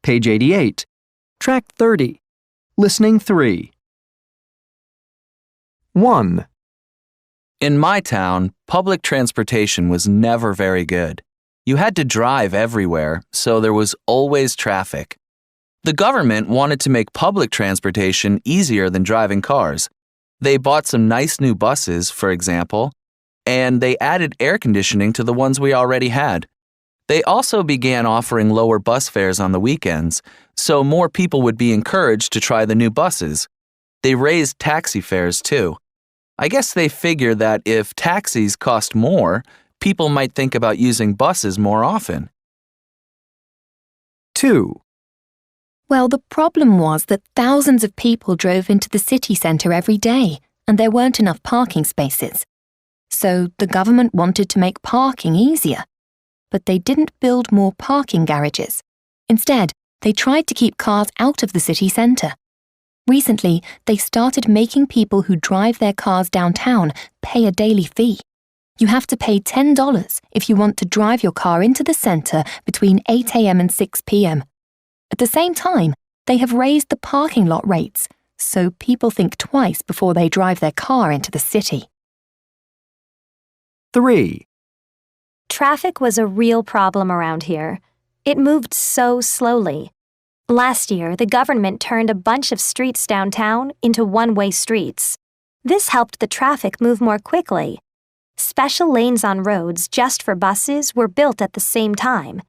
Page 88. Track 30. Listening 3. 1. In my town, public transportation was never very good. You had to drive everywhere, so there was always traffic. The government wanted to make public transportation easier than driving cars. They bought some nice new buses, for example, and they added air conditioning to the ones we already had. They also began offering lower bus fares on the weekends, so more people would be encouraged to try the new buses. They raised taxi fares too. I guess they figured that if taxis cost more, people might think about using buses more often. 2. Well, the problem was that thousands of people drove into the city centre every day, and there weren't enough parking spaces. So the government wanted to make parking easier. But they didn't build more parking garages. Instead, they tried to keep cars out of the city centre. Recently, they started making people who drive their cars downtown pay a daily fee. You have to pay $10 if you want to drive your car into the centre between 8 a.m. and 6 p.m. At the same time, they have raised the parking lot rates, so people think twice before they drive their car into the city. 3. Traffic was a real problem around here. It moved so slowly. Last year, the government turned a bunch of streets downtown into one-way streets. This helped the traffic move more quickly. Special lanes on roads just for buses were built at the same time.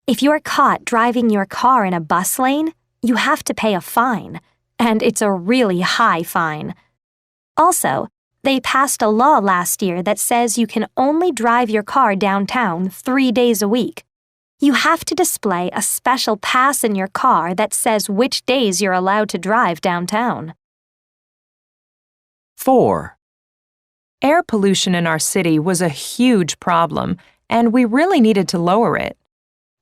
If you're caught driving your car in a bus lane, you have to pay a fine, and it's a really high fine. Also, they passed a law last year that says you can only drive your car downtown 3 days a week. You have to display a special pass in your car that says which days you're allowed to drive downtown. 4. Air pollution in our city was a huge problem, and we really needed to lower it.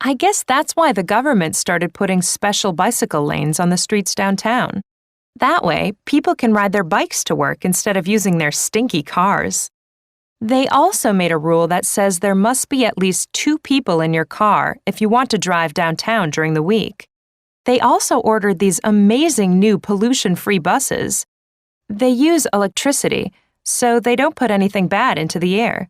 I guess that's why the government started putting special bicycle lanes on the streets downtown. That way, people can ride their bikes to work instead of using their stinky cars. They also made a rule that says there must be at least 2 people in your car if you want to drive downtown during the week. They also ordered these amazing new pollution-free buses. They use electricity, so they don't put anything bad into the air.